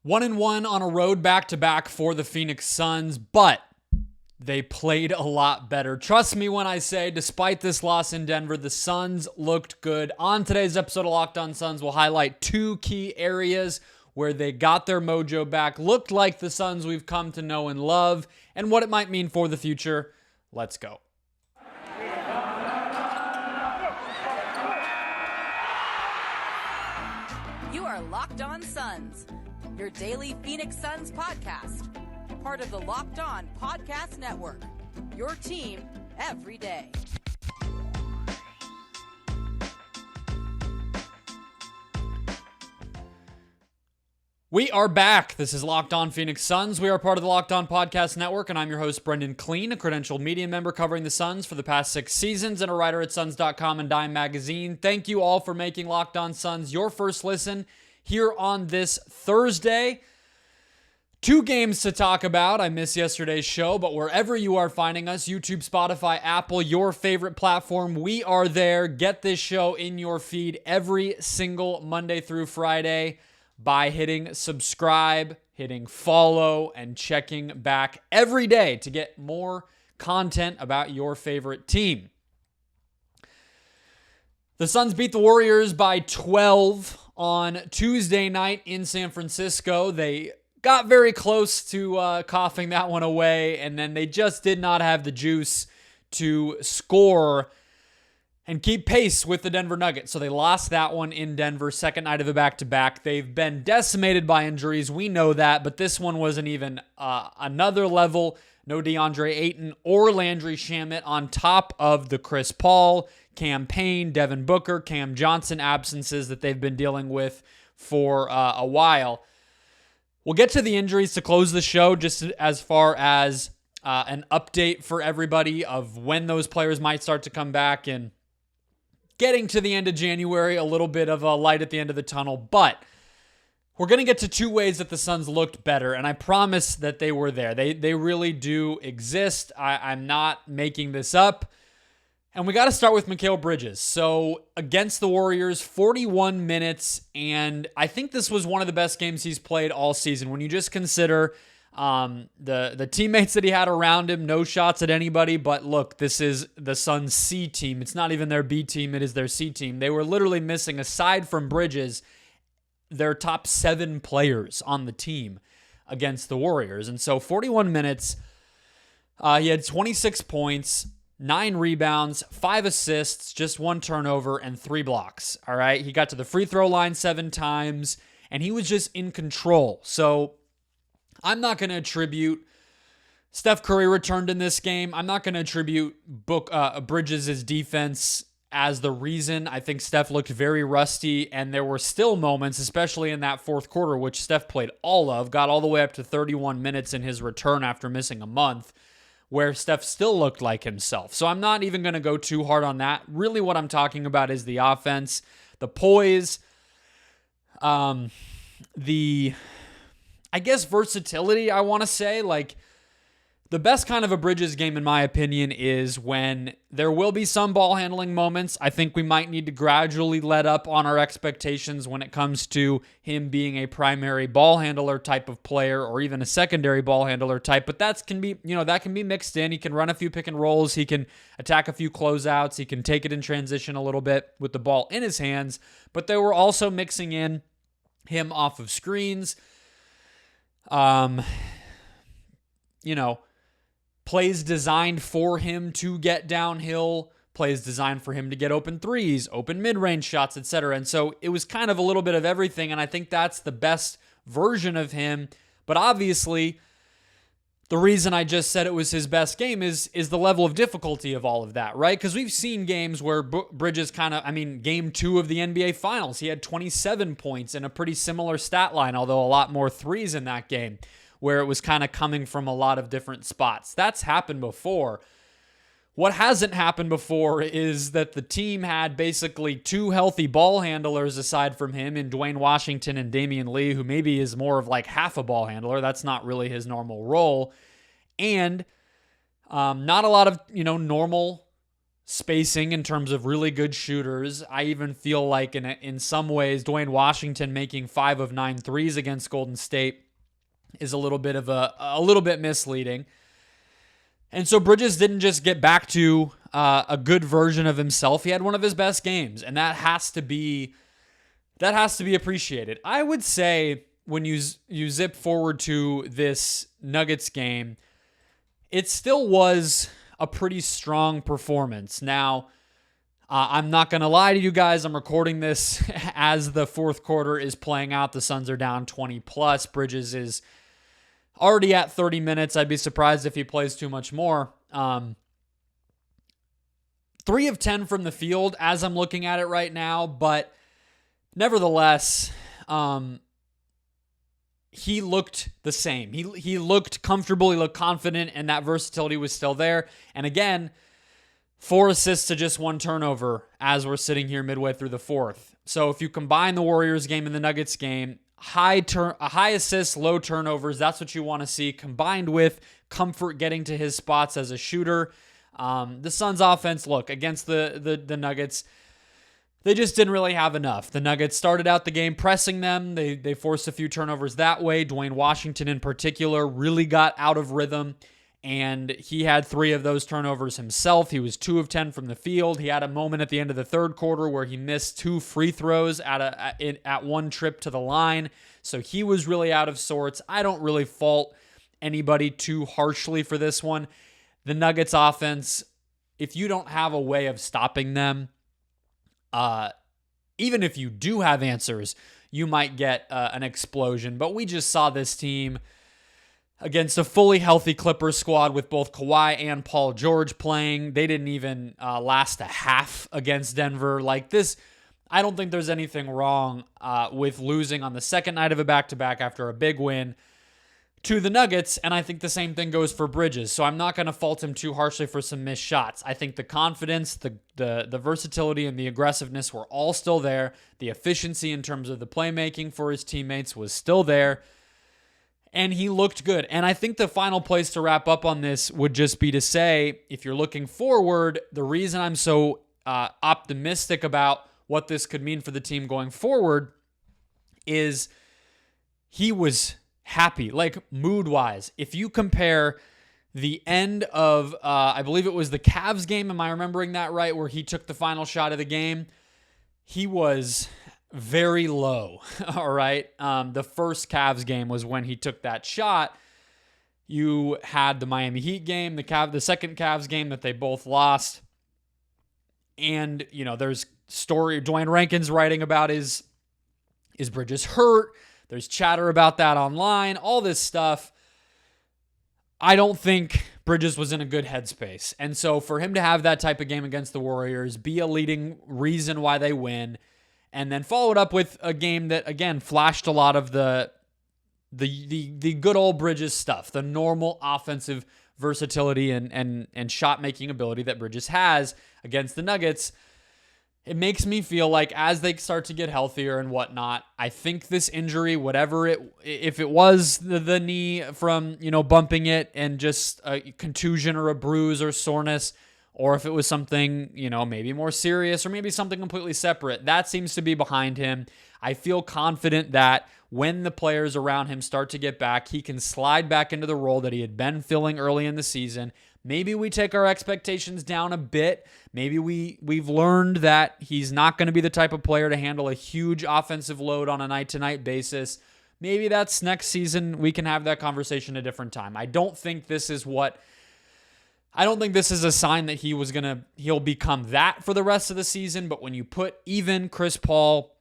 1-1 on a road back-to-back for the Phoenix Suns, but they played a lot better. Trust me when I say, despite this loss in Denver, the Suns looked good. On today's episode of Locked On Suns, we'll highlight two key areas where they got their mojo back, looked like the Suns we've come to know and love, and what it might mean for the future. Let's go. You are Locked On Suns, your daily Phoenix Suns podcast. Part of the Locked On Podcast Network, your team every day. We are back. This is Locked On Phoenix Suns. We are part of the Locked On Podcast Network, and I'm your host, Brendon Kleen, a credentialed media member covering the Suns for the past 6 seasons and a writer at Suns.com and Dime Magazine. Thank you all for making Locked On Suns your first listen here on this Thursday. 2 games to talk about. I missed yesterday's show, but wherever you are finding us, YouTube, Spotify, Apple, your favorite platform, we are there. Get this show in your feed every single Monday through Friday by hitting subscribe, hitting follow, and checking back every day to get more content about your favorite team. The Suns beat the Warriors by 12 on Tuesday night in San Francisco. They got very close to coughing that one away, and then they just did not have the juice to score and keep pace with the Denver Nuggets. So they lost that one in Denver, second night of a back-to-back. They've been decimated by injuries. We know that, but this one wasn't even another level. No DeAndre Ayton or Landry Shamet on top of the Chris Paul, Cam Payne, Devin Booker, Cam Johnson absences that they've been dealing with for a while. We'll get to the injuries to close the show, just as far as an update for everybody of when those players might start to come back, and getting to the end of January, a little bit of a light at the end of the tunnel. But we're going to get to 2 ways that the Suns looked better, and I promise that they were there. They really do exist. I'm not making this up. And we got to start with Mikal Bridges. So against the Warriors, 41 minutes, and I think this was one of the best games he's played all season. When you just consider the teammates that he had around him, no shots at anybody, but look, this is the Suns' C team. It's not even their B team, it is their C team. They were literally missing, aside from Bridges, their top 7 players on the team against the Warriors. And so 41 minutes, he had 26 points, 9 rebounds, 5 assists, just 1 turnover, and 3 blocks. All right, he got to the free throw line 7 times, and he was just in control. So I'm not going to attribute Steph Curry returned in this game. I'm not going to attribute Bridges' defense as the reason. I think Steph looked very rusty, and there were still moments, especially in that fourth quarter, which Steph played all of, got all the way up to 31 minutes in his return after missing a month, where Steph still looked like himself. So I'm not even going to go too hard on that. Really what I'm talking about is the offense, the poise, I guess versatility, I want to say. Like, the best kind of a Bridges game, in my opinion, is when there will be some ball handling moments. I think we might need to gradually let up on our expectations when it comes to him being a primary ball handler type of player, or even a secondary ball handler type. But that can be mixed in. He can run a few pick and rolls. He can attack a few closeouts. He can take it in transition a little bit with the ball in his hands. But they were also mixing in him off of screens. Plays designed for him to get downhill, plays designed for him to get open threes, open mid-range shots, etc. And so it was kind of a little bit of everything, and I think that's the best version of him. But obviously, the reason I just said it was his best game is the level of difficulty of all of that, right? Because we've seen games where Bridges game 2 of the NBA Finals, he had 27 points and a pretty similar stat line, although a lot more threes in that game, where it was kind of coming from a lot of different spots. That's happened before. What hasn't happened before is that the team had basically 2 healthy ball handlers aside from him in Dwayne Washington and Damian Lee, who maybe is more of like half a ball handler. That's not really his normal role. And not a lot of, normal spacing in terms of really good shooters. I even feel like in some ways, Dwayne Washington making 5 of 9 threes against Golden State is a little bit misleading. And so Bridges didn't just get back to a good version of himself. He had one of his best games, and that has to be appreciated. I would say when you zip forward to this Nuggets game, it still was a pretty strong performance. Now, I'm not going to lie to you guys. I'm recording this as the fourth quarter is playing out. The Suns are down 20 plus. Bridges is already at 30 minutes. I'd be surprised if he plays too much more. 3 of 10 from the field as I'm looking at it right now, but nevertheless, he looked the same. He looked comfortable, he looked confident, and that versatility was still there. And again, 4 assists to just 1 turnover as we're sitting here midway through the fourth. So if you combine the Warriors game and the Nuggets game, high assists, low turnovers, that's what you want to see, combined with comfort getting to his spots as a shooter. The Suns offense, look, against the Nuggets, they just didn't really have enough. The Nuggets started out the game pressing them. They forced a few turnovers that way. Dwayne Washington in particular really got out of rhythm, and he had 3 of those turnovers himself. He was 2 of 10 from the field. He had a moment at the end of the third quarter where he missed 2 free throws at one trip to the line. So he was really out of sorts. I don't really fault anybody too harshly for this one. The Nuggets offense, if you don't have a way of stopping them, even if you do have answers, you might get an explosion. But we just saw this team against a fully healthy Clippers squad with both Kawhi and Paul George playing. They didn't even last a half against Denver. Like this, I don't think there's anything wrong with losing on the second night of a back-to-back after a big win to the Nuggets, and I think the same thing goes for Bridges. So I'm not going to fault him too harshly for some missed shots. I think the confidence, the versatility, and the aggressiveness were all still there. The efficiency in terms of the playmaking for his teammates was still there, and he looked good. And I think the final place to wrap up on this would just be to say, if you're looking forward, the reason I'm so optimistic about what this could mean for the team going forward is he was happy, like mood-wise. If you compare the end of, I believe it was the Cavs game, am I remembering that right, where he took the final shot of the game? He was very low, all right? The first Cavs game was when he took that shot. You had the Miami Heat game, the second Cavs game that they both lost. And, you know, there's story, Dwayne Rankin's writing about is Bridges hurt? There's chatter about that online, all this stuff. I don't think Bridges was in a good headspace. And so for him to have that type of game against the Warriors, be a leading reason why they win, and then follow it up with a game that, again, flashed a lot of the good old Bridges stuff, the normal offensive versatility and shot-making ability that Bridges has against the Nuggets, it makes me feel like as they start to get healthier and whatnot, I think this injury, if it was the knee from, bumping it and just a contusion or a bruise or soreness, or if it was something, maybe more serious or maybe something completely separate, that seems to be behind him. I feel confident that when the players around him start to get back, he can slide back into the role that he had been filling early in the season. Maybe we take our expectations down a bit. Maybe we've learned that he's not going to be the type of player to handle a huge offensive load on a night-to-night basis. Maybe that's next season. We can have that conversation a different time. I don't think this is a sign that he'll become that for the rest of the season. But when you put even Chris Paul,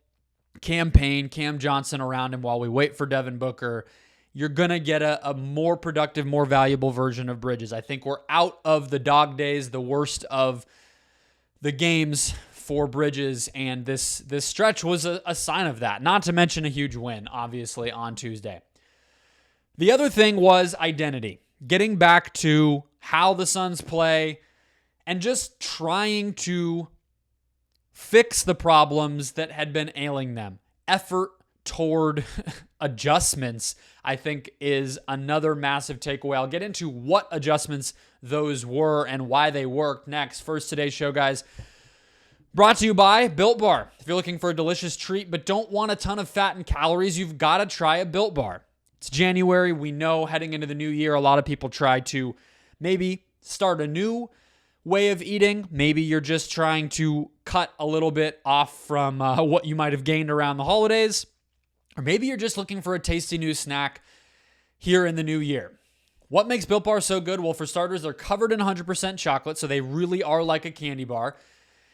Cam Payne, Cam Johnson around him while we wait for Devin Booker, you're going to get a more productive, more valuable version of Bridges. I think we're out of the dog days, the worst of the games for Bridges, and this stretch was a sign of that, not to mention a huge win, obviously, on Tuesday. The other thing was identity, getting back to how the Suns play and just trying to fix the problems that had been ailing them. Effort toward adjustments, I think, is another massive takeaway. I'll get into what adjustments those were and why they worked next. First, today's show, guys, brought to you by Built Bar. If you're looking for a delicious treat but don't want a ton of fat and calories, you've got to try a Built Bar. It's January. We know heading into the new year, a lot of people try to maybe start a new way of eating. Maybe you're just trying to cut a little bit off from what you might have gained around the holidays. Or maybe you're just looking for a tasty new snack here in the new year. What makes Built Bar so good? Well, for starters, they're covered in 100% chocolate, so they really are like a candy bar.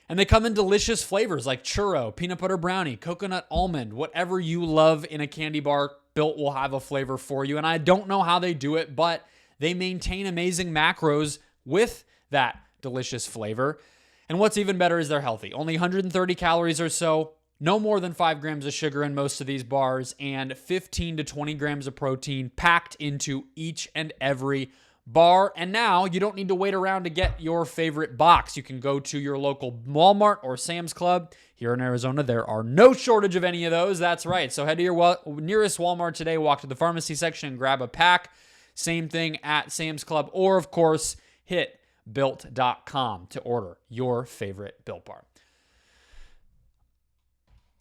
And they come in delicious flavors like churro, peanut butter brownie, coconut almond, whatever you love in a candy bar, Built will have a flavor for you. And I don't know how they do it, but they maintain amazing macros with that delicious flavor. And what's even better is they're healthy. Only 130 calories or so, no more than 5 grams of sugar in most of these bars, and 15 to 20 grams of protein packed into each and every bar. And now you don't need to wait around to get your favorite box. You can go to your local Walmart or Sam's Club. Here in Arizona, there are no shortage of any of those. That's right. So head to your nearest Walmart today, walk to the pharmacy section and grab a pack. Same thing at Sam's Club, or of course, hit Built.com to order your favorite Built Bar.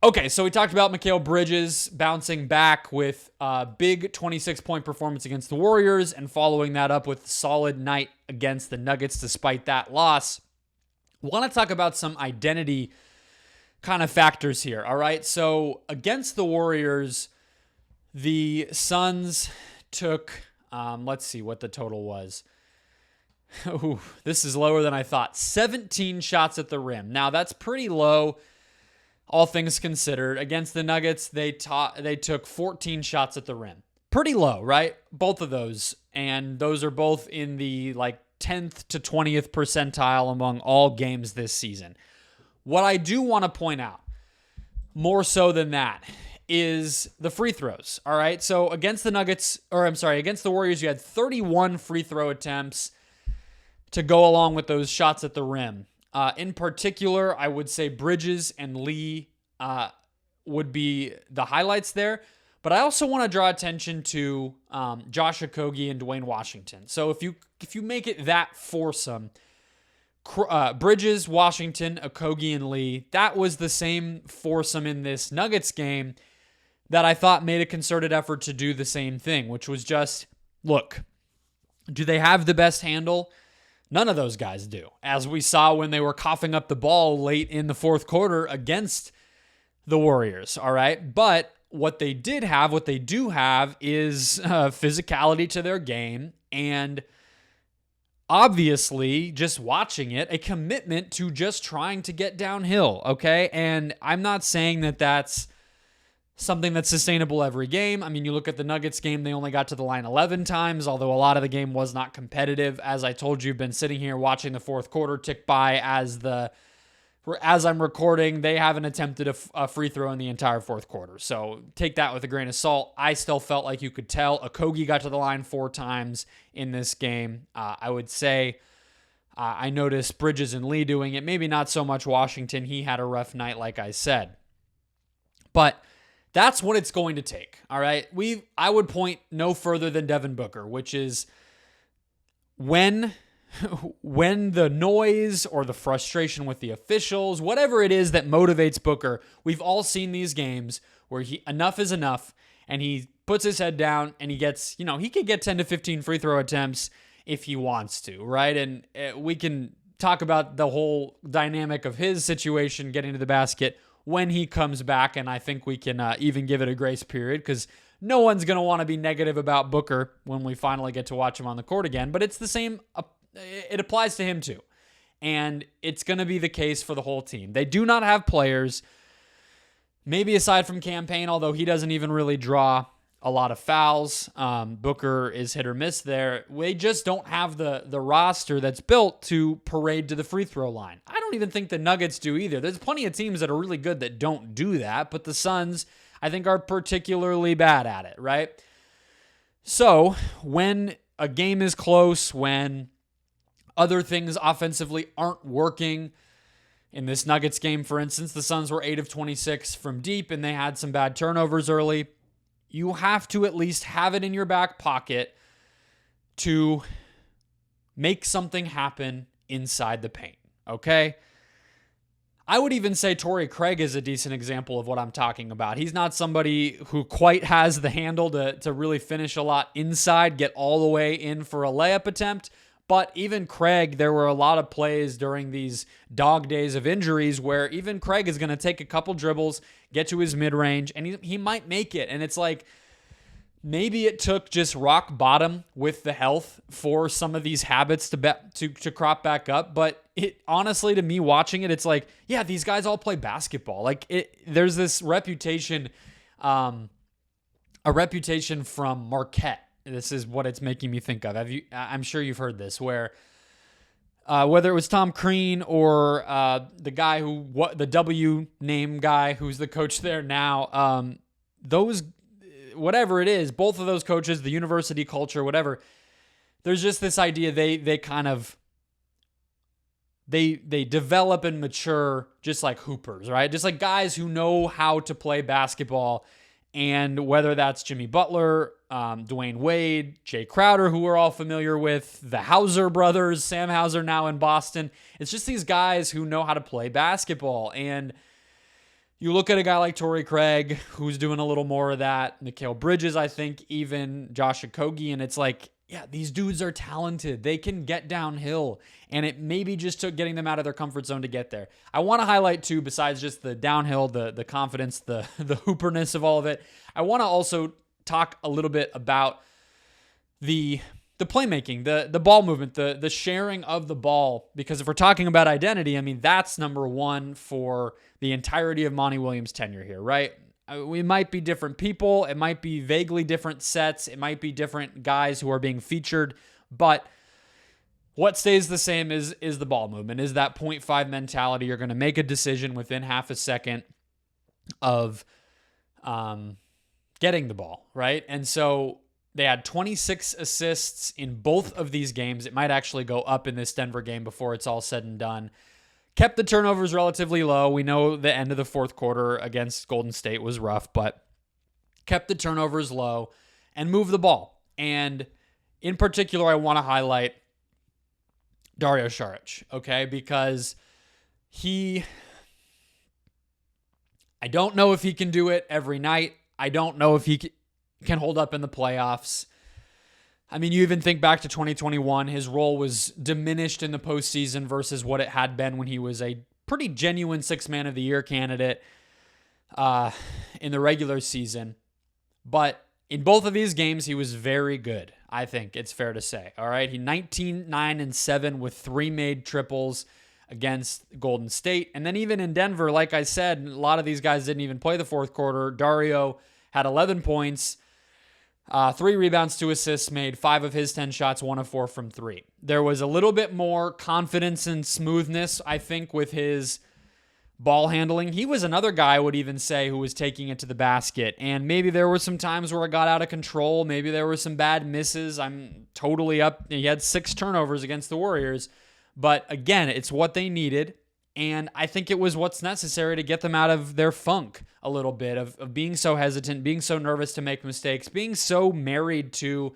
Okay, so we talked about Mikal Bridges bouncing back with a big 26-point performance against the Warriors and following that up with a solid night against the Nuggets despite that loss. Want to talk about some identity kind of factors here, all right? So against the Warriors, the Suns took, let's see what the total was. Ooh, this is lower than I thought. 17 shots at the rim. Now, that's pretty low, all things considered. Against the Nuggets, they took 14 shots at the rim. Pretty low, right? Both of those. And those are both in the 10th to 20th percentile among all games this season. What I do want to point out, more so than that, is the free throws. All right. So against the Warriors, you had 31 free throw attempts to go along with those shots at the rim. In particular, I would say Bridges and Lee would be the highlights there. But I also want to draw attention to Josh Okogie and Dwayne Washington. So if you make it that foursome, Bridges, Washington, Okogie, and Lee, that was the same foursome in this Nuggets game that I thought made a concerted effort to do the same thing, which was just, look, do they have the best handle? None of those guys do, as we saw when they were coughing up the ball late in the fourth quarter against the Warriors, all right? But what they do have is physicality to their game, and obviously, just watching it, a commitment to just trying to get downhill, okay? And I'm not saying that that's something that's sustainable every game. I mean, you look at the Nuggets game, they only got to the line 11 times, although a lot of the game was not competitive. As I told you, been sitting here watching the fourth quarter tick by as I'm recording. They haven't attempted a free throw in the entire fourth quarter. So take that with a grain of salt. I still felt like you could tell Okogie got to the line 4 times in this game. I would say I noticed Bridges and Lee doing it. Maybe not so much Washington. He had a rough night, like I said. But that's what it's going to take, all right? I would point no further than Devin Booker, which is when the noise or the frustration with the officials, whatever it is that motivates Booker, we've all seen these games where enough is enough, and he puts his head down and he gets, he could get 10 to 15 free throw attempts if he wants to, right? And we can talk about the whole dynamic of his situation getting to the basket when he comes back, and I think we can even give it a grace period because no one's going to want to be negative about Booker when we finally get to watch him on the court again. But it's the same. It applies to him too. And it's going to be the case for the whole team. They do not have players, maybe aside from Campaign, although he doesn't even really draw a lot of fouls. Booker is hit or miss there. They just don't have the roster that's built to parade to the free throw line. I don't even think the Nuggets do either. There's plenty of teams that are really good that don't do that, but the Suns, I think, are particularly bad at it, right? So when a game is close, when other things offensively aren't working, in this Nuggets game, for instance, the Suns were 8 of 26 from deep, and they had some bad turnovers early. you have to at least have it in your back pocket to make something happen inside the paint, okay? I would even say Torrey Craig is a decent example of what I'm talking about. He's not somebody who quite has the handle to really finish a lot inside, get all the way in for a layup attempt. But even Craig, there were a lot of plays during these dog days of injuries where even Craig is going to take a couple dribbles, get to his mid-range, and he might make it. And it's like, maybe it took just rock bottom with the health for some of these habits to crop back up. But it honestly, to me watching it, it's like, yeah, these guys all play basketball. Like there's this reputation, a reputation from Marquette. This is what it's making me think of. I'm sure you've heard this, where whether it was Tom Crean or the guy the W name guy who's the coach there now, whatever it is, both of those coaches, the university culture, whatever, there's just this idea they kind of they develop and mature just like hoopers, right? Just like guys who know how to play basketball. And whether that's Jimmy Butler, Dwayne Wade, Jay Crowder, who we're all familiar with, the Hauser brothers, Sam Hauser now in Boston, it's just these guys who know how to play basketball. And you look at a guy like Torrey Craig, who's doing a little more of that, Mikal Bridges, I think, even Josh Okogie, and it's like, yeah, these dudes are talented. They can get downhill, and it maybe just took getting them out of their comfort zone to get there. I want to highlight, too, besides just the downhill, the confidence, the hooperness of all of it, I want to also talk a little bit about the playmaking, the ball movement, the sharing of the ball, because if we're talking about identity, I mean, that's number one for the entirety of Monty Williams' tenure here, right? We might be different people. It might be vaguely different sets. It might be different guys who are being featured. But what stays the same is the ball movement, is that 0.5 mentality. You're going to make a decision within half a second of getting the ball, right? And so they had 26 assists in both of these games. It might actually go up in this Denver game before it's all said and done. Kept the turnovers relatively low. We know the end of the fourth quarter against Golden State was rough, but kept the turnovers low and moved the ball. And in particular, I want to highlight Dario Saric, okay? Because I don't know if he can do it every night. I don't know if he can hold up in the playoffs. I mean, you even think back to 2021, his role was diminished in the postseason versus what it had been when he was a pretty genuine Sixth Man of the Year candidate in the regular season. But in both of these games, he was very good, I think it's fair to say. All right, he 19, 9, and 7 with 3 made triples against Golden State. And then even in Denver, like I said, a lot of these guys didn't even play the fourth quarter. Dario had 11 points. 3 rebounds, 2 assists made, 5 of his 10 shots, 1 of 4 from 3. There was a little bit more confidence and smoothness, I think, with his ball handling. He was another guy I would even say who was taking it to the basket. And maybe there were some times where it got out of control. Maybe there were some bad misses. I'm totally up. He had 6 turnovers against the Warriors. But again, it's what they needed. And I think it was what's necessary to get them out of their funk a little bit of being so hesitant, being so nervous to make mistakes, being so married to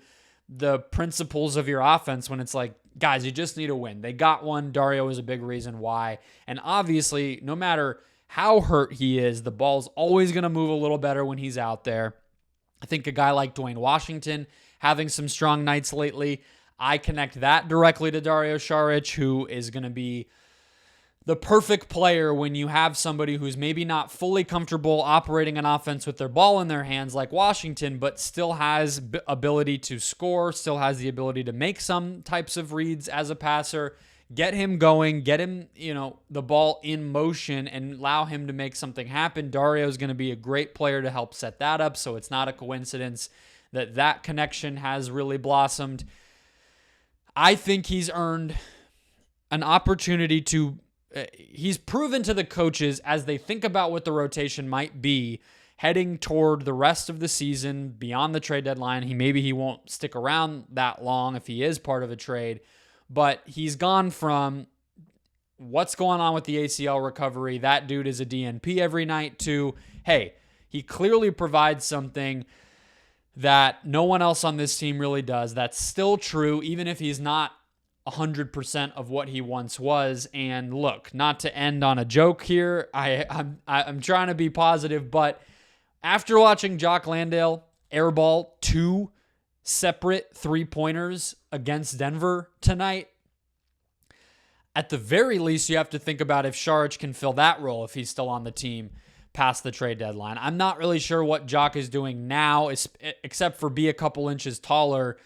the principles of your offense when it's like, guys, you just need a win. They got one. Dario is a big reason why. And obviously, no matter how hurt he is, the ball's always going to move a little better when he's out there. I think a guy like Dwayne Washington having some strong nights lately, I connect that directly to Dario Saric, who is going to be the perfect player when you have somebody who's maybe not fully comfortable operating an offense with their ball in their hands like Washington, but still has ability to score, still has the ability to make some types of reads as a passer, get him going, get him, the ball in motion and allow him to make something happen. Dario is going to be a great player to help set that up, so it's not a coincidence that connection has really blossomed. I think he's earned an opportunity to he's proven to the coaches as they think about what the rotation might be heading toward the rest of the season beyond the trade deadline. Maybe he won't stick around that long if he is part of a trade, but he's gone from what's going on with the ACL recovery, that dude is a DNP every night, to, hey, he clearly provides something that no one else on this team really does. That's still true, even if he's not 100% of what he once was. And look, not to end on a joke here, I'm trying to be positive, but after watching Jock Landale airball 2 separate 3-pointers against Denver tonight, at the very least, you have to think about if Saric can fill that role if he's still on the team past the trade deadline. I'm not really sure what Jock is doing now, except for be a couple inches taller,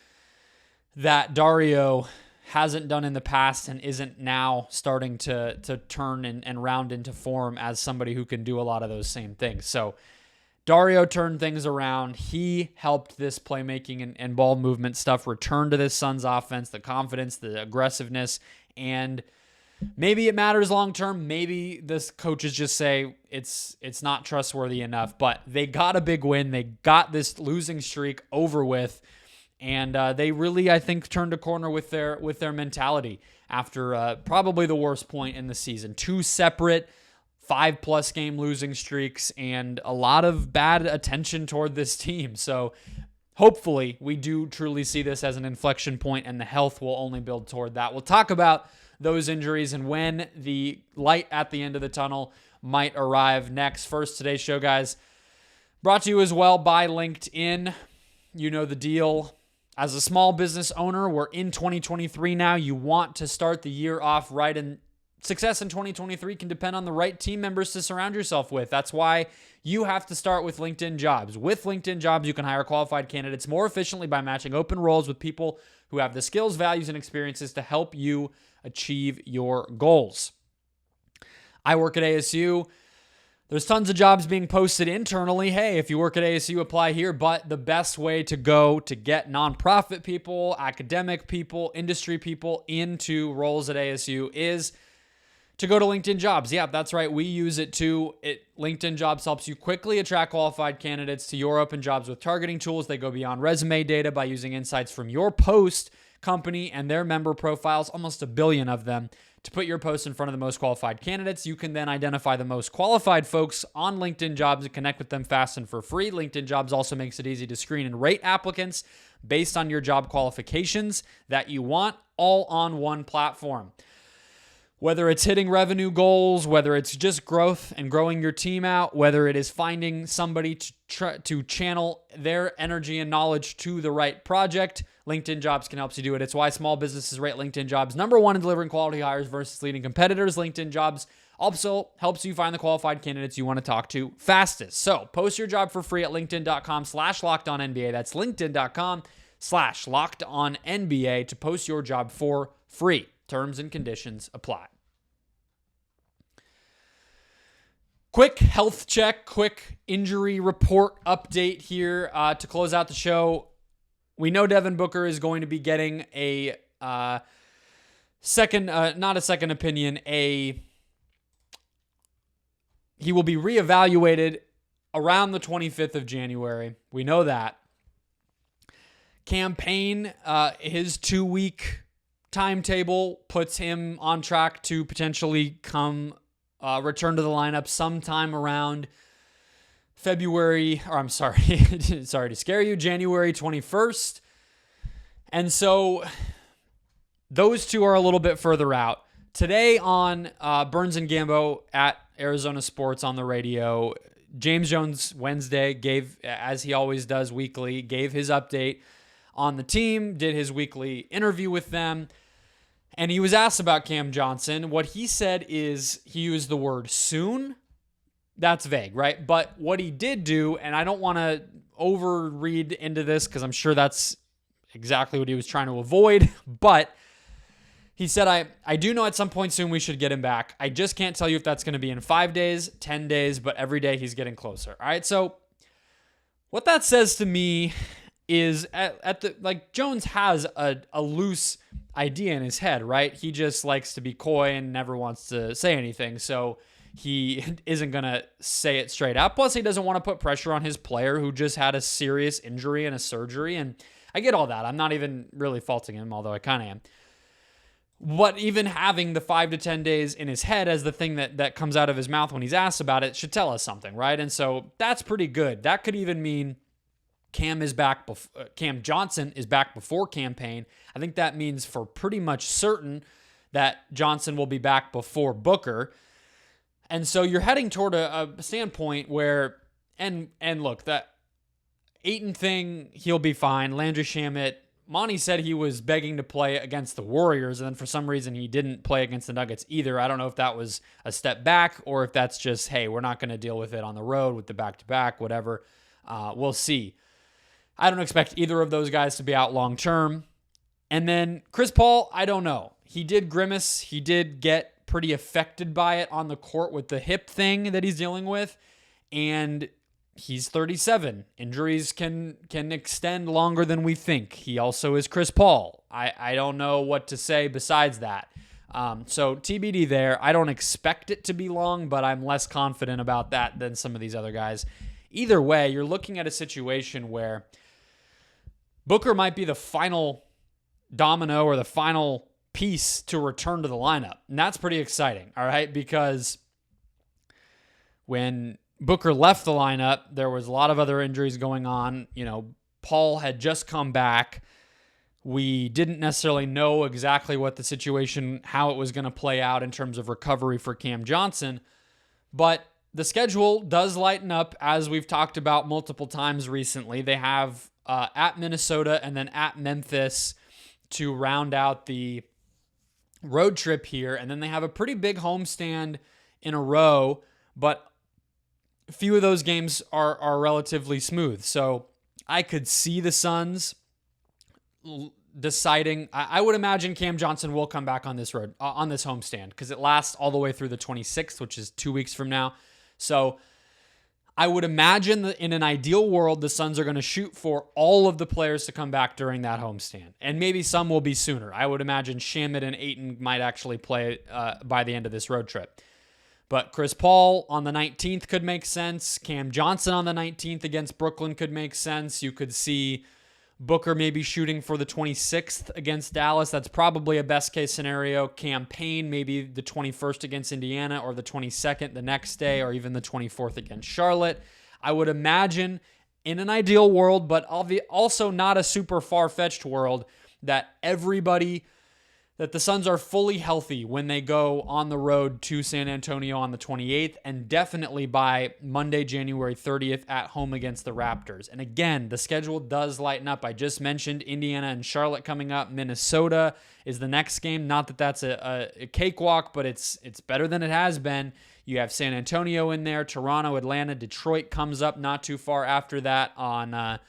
that Dario hasn't done in the past and isn't now starting to turn and round into form as somebody who can do a lot of those same things. So Dario turned things around. He helped this playmaking and ball movement stuff return to this Suns offense, the confidence, the aggressiveness, and maybe it matters long term. Maybe this coaches just say it's not trustworthy enough, but they got a big win. They got this losing streak over with, and they really, I think, turned a corner with their mentality after probably the worst point in the season. 2 separate 5+ game losing streaks and a lot of bad attention toward this team. So hopefully we do truly see this as an inflection point, and the health will only build toward that. We'll talk about those injuries and when the light at the end of the tunnel might arrive next. First, today's show, guys, brought to you as well by LinkedIn. You know the deal. As a small business owner, we're in 2023 now. You want to start the year off right, and success in 2023 can depend on the right team members to surround yourself with. That's why you have to start with LinkedIn Jobs. With LinkedIn Jobs, you can hire qualified candidates more efficiently by matching open roles with people who have the skills, values, and experiences to help you achieve your goals. I work at ASU. There's tons of jobs being posted internally. Hey, if you work at ASU, apply here. But the best way to go to get nonprofit people, academic people, industry people into roles at ASU is to go to LinkedIn Jobs. Yeah, that's right. We use it too. LinkedIn Jobs helps you quickly attract qualified candidates to your open jobs with targeting tools. They go beyond resume data by using insights from your post, company, and their member profiles, almost 1 billion of them, to put your post in front of the most qualified candidates. You can then identify the most qualified folks on LinkedIn Jobs and connect with them fast and for free. LinkedIn Jobs also makes it easy to screen and rate applicants based on your job qualifications that you want, all on one platform. Whether it's hitting revenue goals, whether it's just growth and growing your team out, whether it is finding somebody to channel their energy and knowledge to the right project, LinkedIn Jobs can help you do it. It's why small businesses rate LinkedIn Jobs #1 in delivering quality hires versus leading competitors. LinkedIn Jobs also helps you find the qualified candidates you want to talk to fastest. So post your job for free at linkedin.com/lockedonnba. That's linkedin.com/lockedonnba to post your job for free. Terms and conditions apply. Quick health check, quick injury report update here to close out the show. We know Devin Booker is going to be getting a second, not a second opinion, he will be reevaluated around the 25th of January. We know that. Cam Payne, his 2-week timetable puts him on track to potentially return to the lineup sometime around January 21st. And so those two are a little bit further out. Today on Burns and Gambo at Arizona Sports on the radio, James Jones Wednesday gave, as he always does weekly, gave his update on the team, did his weekly interview with them. And he was asked about Cam Johnson. What he said is he used the word soon. That's vague, right? But what he did do, and I don't want to overread into this because I'm sure that's exactly what he was trying to avoid, but he said, I do know at some point soon we should get him back. I just can't tell you if that's going to be in 5 days, 10 days, but every day he's getting closer. All right, so what that says to me is Jones has a loose idea in his head, right? He just likes to be coy and never wants to say anything. So he isn't going to say it straight out. Plus, he doesn't want to put pressure on his player who just had a serious injury and a surgery. And I get all that. I'm not even really faulting him, although I kind of am. But even having the 5 to 10 days in his head as the thing that comes out of his mouth when he's asked about it should tell us something, right? And so that's pretty good. That could even mean Cam Johnson is back before campaign. I think that means for pretty much certain that Johnson will be back before Booker. And so you're heading toward a standpoint where, and look, that Ayton thing, he'll be fine. Landry Shamet, Monty said he was begging to play against the Warriors, and then for some reason he didn't play against the Nuggets either. I don't know if that was a step back or if that's just, hey, we're not going to deal with it on the road with the back-to-back, whatever. We'll see. I don't expect either of those guys to be out long-term. And then Chris Paul, I don't know. He did grimace. He did get pretty affected by it on the court with the hip thing that he's dealing with. And he's 37. Injuries can extend longer than we think. He also is Chris Paul. I don't know what to say besides that. So TBD there. I don't expect it to be long, but I'm less confident about that than some of these other guys. Either way, you're looking at a situation where Booker might be the final domino or the final piece to return to the lineup. And that's pretty exciting, all right? Because when Booker left the lineup, there was a lot of other injuries going on. You know, Paul had just come back. We didn't necessarily know exactly what the situation, how it was going to play out in terms of recovery for Cam Johnson. But the schedule does lighten up, as we've talked about multiple times recently. They have at Minnesota and then at Memphis to round out the road trip here. And then they have a pretty big homestand in a row, but a few of those games are relatively smooth. So I could see the Suns deciding. I would imagine Cam Johnson will come back on this road, on this homestand, because it lasts all the way through the 26th, which is 2 weeks from now. So I would imagine that in an ideal world, the Suns are going to shoot for all of the players to come back during that homestand. And maybe some will be sooner. I would imagine Shamet and Ayton might actually play by the end of this road trip. But Chris Paul on the 19th could make sense. Cam Johnson on the 19th against Brooklyn could make sense. You could see Booker maybe shooting for the 26th against Dallas. That's probably a best case scenario. Cam Payne maybe the 21st against Indiana, or the 22nd the next day, or even the 24th against Charlotte. I would imagine in an ideal world, but also not a super far-fetched world, that the Suns are fully healthy when they go on the road to San Antonio on the 28th, and definitely by Monday, January 30th at home against the Raptors. And again, the schedule does lighten up. I just mentioned Indiana and Charlotte coming up. Minnesota is the next game. Not that that's a cakewalk, but it's better than it has been. You have San Antonio in there, Toronto, Atlanta, Detroit comes up not too far after that on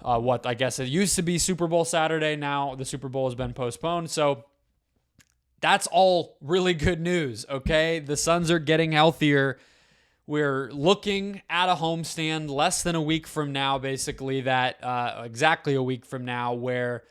what I guess it used to be Super Bowl Saturday. Now the Super Bowl has been postponed. So that's all really good news, okay? The Suns are getting healthier. We're looking at a homestand less than a week from now, basically, exactly a week from now, where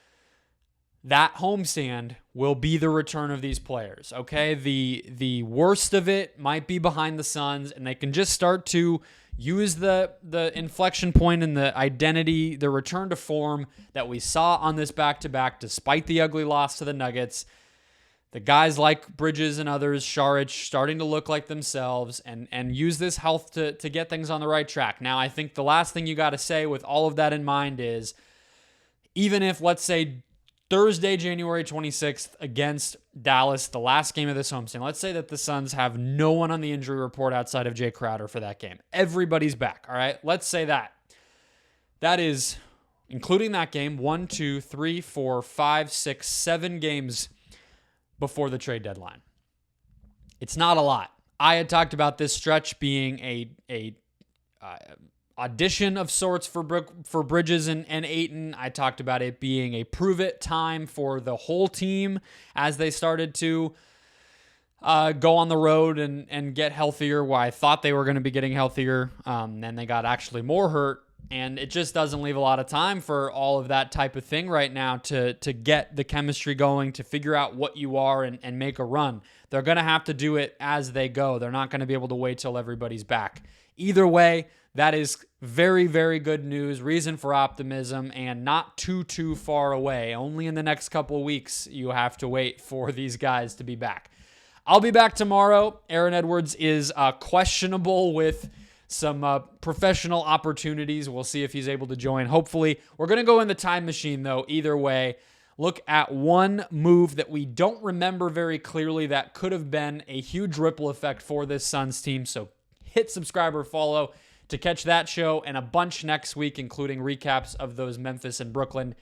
that homestand will be the return of these players, okay? The worst of it might be behind the Suns, and they can just start to use the inflection point and the identity, the return to form that we saw on this back-to-back, despite the ugly loss to the Nuggets. The guys like Bridges and others, Saric, starting to look like themselves, and use this health to get things on the right track. Now, I think the last thing you got to say with all of that in mind is, even if, let's say, Thursday, January 26th against Dallas, the last game of this homestand, let's say that the Suns have no one on the injury report outside of Jay Crowder for that game. Everybody's back, all right? Let's say that. That is, including that game, 1, 2, 3, 4, 5, 6, 7 games before the trade deadline. It's not a lot. I had talked about this stretch being a audition of sorts for Bridges and Ayton. I talked about it being a prove-it time for the whole team as they started to go on the road and get healthier. Well, I thought they were going to be getting healthier, and they got actually more hurt. And it just doesn't leave a lot of time for all of that type of thing right now to get the chemistry going, to figure out what you are and make a run. They're going to have to do it as they go. They're not going to be able to wait till everybody's back. Either way, that is very, very good news, reason for optimism, and not too far away. Only in the next couple of weeks you have to wait for these guys to be back. I'll be back tomorrow. Aaron Edwards is questionable with some professional opportunities. We'll see if he's able to join. Hopefully. We're going to go in the time machine, though, either way. Look at one move that we don't remember very clearly that could have been a huge ripple effect for this Suns team. So hit subscribe or follow to catch that show and a bunch next week, including recaps of those Memphis and Brooklyn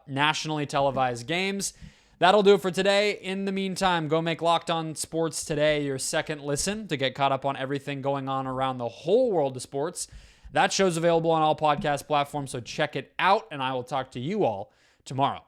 nationally televised games. That'll do it for today. In the meantime, go make Locked On Sports Today your second listen to get caught up on everything going on around the whole world of sports. That show's available on all podcast platforms, so check it out, and I will talk to you all tomorrow.